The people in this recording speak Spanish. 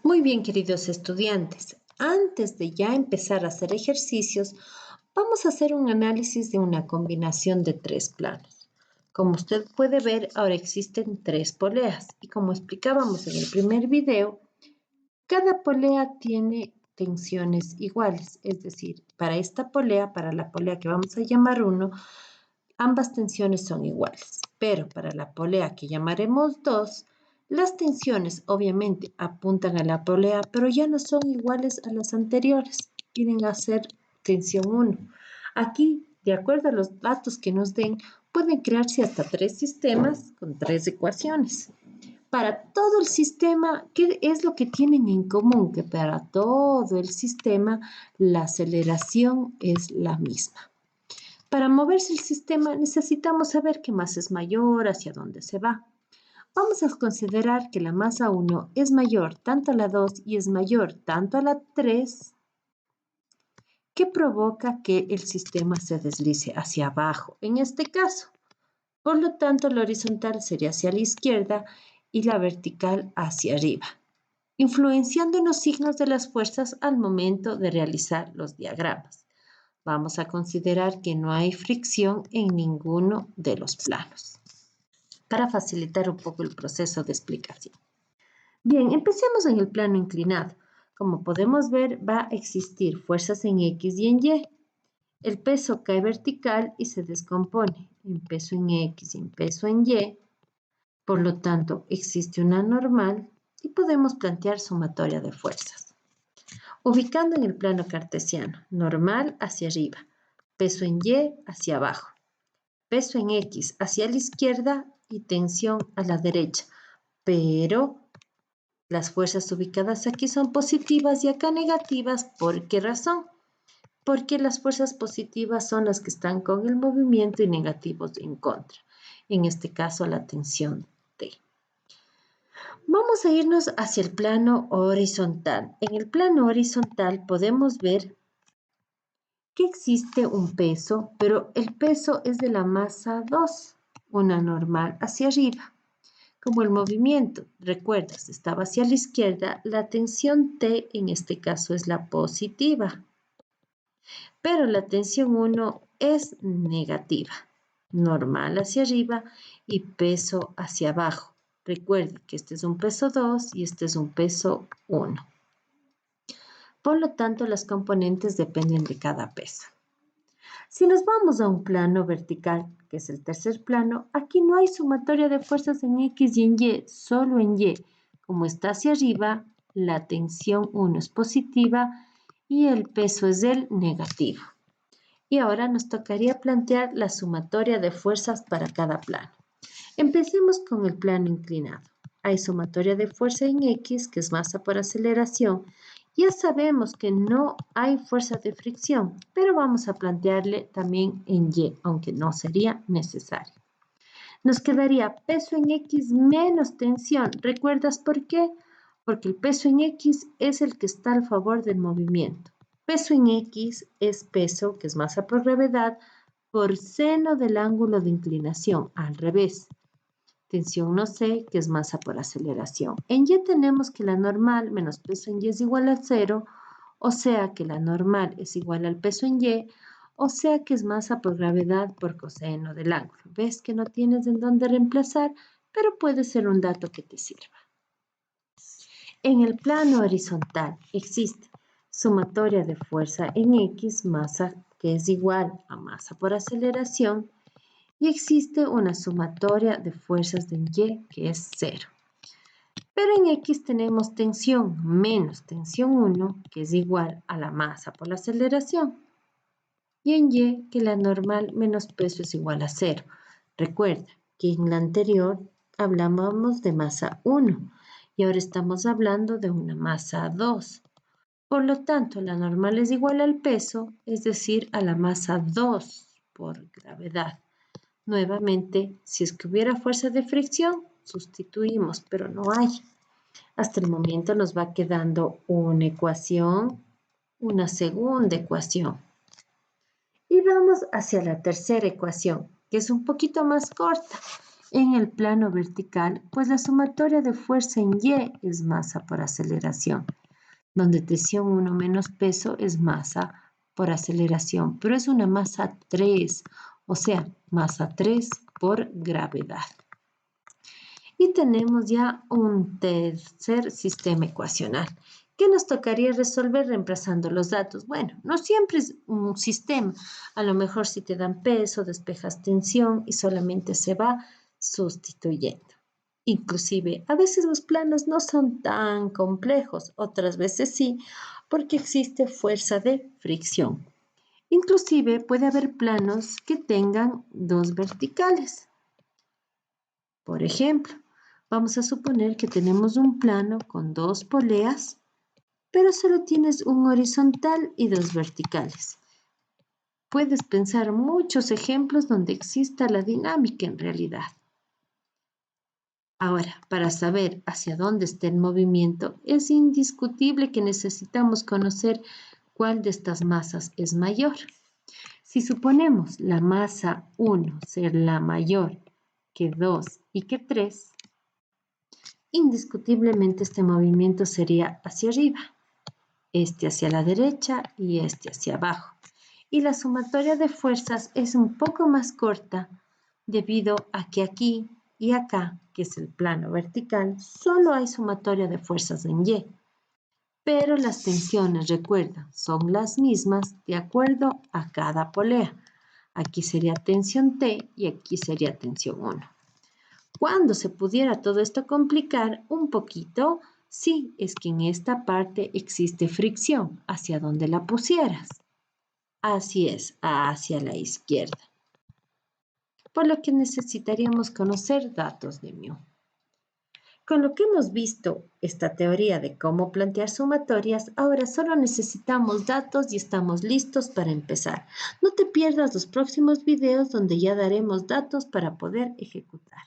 Muy bien, queridos estudiantes, antes de ya empezar a hacer ejercicios, vamos a hacer un análisis de una combinación de tres planos. Como usted puede ver, ahora existen tres poleas y como explicábamos en el primer video, cada polea tiene tensiones iguales, es decir, para esta polea, para la polea que vamos a llamar 1, ambas tensiones son iguales, pero para la polea que llamaremos 2, las tensiones obviamente apuntan a la polea, pero ya no son iguales a las anteriores, vienen a ser tensión 1. Aquí, de acuerdo a los datos que nos den, pueden crearse hasta 3 sistemas con 3 ecuaciones. Para todo el sistema, ¿qué es lo que tienen en común? Que para todo el sistema la aceleración es la misma. Para moverse el sistema necesitamos saber qué masa es mayor, hacia dónde se va. Vamos a considerar que la masa 1 es mayor tanto a la 2 y es mayor tanto a la 3, que provoca que el sistema se deslice hacia abajo, en este caso. Por lo tanto, la horizontal sería hacia la izquierda y la vertical hacia arriba, influenciando en los signos de las fuerzas al momento de realizar los diagramas. Vamos a considerar que no hay fricción en ninguno de los planos, para facilitar un poco el proceso de explicación. Bien, empecemos en el plano inclinado. Como podemos ver, va a existir fuerzas en X y en Y. El peso cae vertical y se descompone en peso en X y en peso en Y. Por lo tanto, existe una normal y podemos plantear sumatoria de fuerzas. Ubicando en el plano cartesiano, normal hacia arriba, peso en Y hacia abajo, peso en X hacia la izquierda y tensión a la derecha. Pero las fuerzas ubicadas aquí son positivas y acá negativas. ¿Por qué razón? Porque las fuerzas positivas son las que están con el movimiento y negativos en contra. En este caso, la tensión T. Vamos a irnos hacia el plano horizontal. En el plano horizontal podemos ver que existe un peso, pero el peso es de la masa 2, una normal hacia arriba. Como el movimiento, recuerdas, estaba hacia la izquierda, la tensión T en este caso es la positiva. Pero la tensión 1 es negativa, normal hacia arriba y peso hacia abajo. Recuerde que este es un peso 2 y este es un peso 1. Por lo tanto, las componentes dependen de cada peso. Si nos vamos a un plano vertical, que es el tercer plano, aquí no hay sumatoria de fuerzas en X y en Y, solo en Y. Como está hacia arriba, la tensión 1 es positiva y el peso es el negativo. Y ahora nos tocaría plantear la sumatoria de fuerzas para cada plano. Empecemos con el plano inclinado. Hay sumatoria de fuerza en X, que es masa por aceleración. Ya sabemos que no hay fuerza de fricción, pero vamos a plantearle también en Y, aunque no sería necesario. Nos quedaría peso en X menos tensión. ¿Recuerdas por qué? Porque el peso en X es el que está a favor del movimiento. Peso en X es peso, que es masa por gravedad, por seno del ángulo de inclinación, al revés. Tensión no sé, que es masa por aceleración. En Y tenemos que la normal menos peso en Y es igual a 0, o sea que la normal es igual al peso en Y, o sea que es masa por gravedad por coseno del ángulo. ¿Ves que no tienes en dónde reemplazar? Pero puede ser un dato que te sirva. En el plano horizontal existe sumatoria de fuerza en X, masa que es igual a masa por aceleración, y existe una sumatoria de fuerzas en Y que es 0. Pero en X tenemos tensión menos tensión 1, que es igual a la masa por la aceleración. Y en Y que la normal menos peso es igual a 0. Recuerda que en la anterior hablábamos de masa 1 y ahora estamos hablando de una masa 2. Por lo tanto, la normal es igual al peso, es decir, a la masa 2 por gravedad. Nuevamente, si es que hubiera fuerza de fricción, sustituimos, pero no hay. Hasta el momento nos va quedando una ecuación, una segunda ecuación. Y vamos hacia la tercera ecuación, que es un poquito más corta. En el plano vertical, pues la sumatoria de fuerza en Y es masa por aceleración, donde tensión 1 menos peso es masa por aceleración, pero es una masa 3, o sea, masa 3 por gravedad. Y tenemos ya un tercer sistema ecuacional que nos tocaría resolver reemplazando los datos. Bueno, no siempre es un sistema. A lo mejor si te dan peso, despejas tensión y solamente se va sustituyendo. Inclusive, a veces los planos no son tan complejos, otras veces sí, porque existe fuerza de fricción. Inclusive puede haber planos que tengan dos verticales. Por ejemplo, vamos a suponer que tenemos un plano con dos poleas, pero solo tienes un horizontal y dos verticales. Puedes pensar muchos ejemplos donde exista la dinámica en realidad. Ahora, para saber hacia dónde está el movimiento, es indiscutible que necesitamos conocer cuál de estas masas es mayor. Si suponemos la masa 1 ser la mayor que 2 y que 3, indiscutiblemente este movimiento sería hacia arriba, este hacia la derecha y este hacia abajo. Y la sumatoria de fuerzas es un poco más corta debido a que aquí y acá, que es el plano vertical, solo hay sumatoria de fuerzas en Y. Pero las tensiones, recuerda, son las mismas de acuerdo a cada polea. Aquí sería tensión T y aquí sería tensión 1. Cuando se pudiera todo esto complicar un poquito, sí, es que en esta parte existe fricción, hacia donde la pusieras. Así es, hacia la izquierda. Por lo que necesitaríamos conocer datos de μ. Con lo que hemos visto esta teoría de cómo plantear sumatorias, ahora solo necesitamos datos y estamos listos para empezar. No te pierdas los próximos videos donde ya daremos datos para poder ejecutar.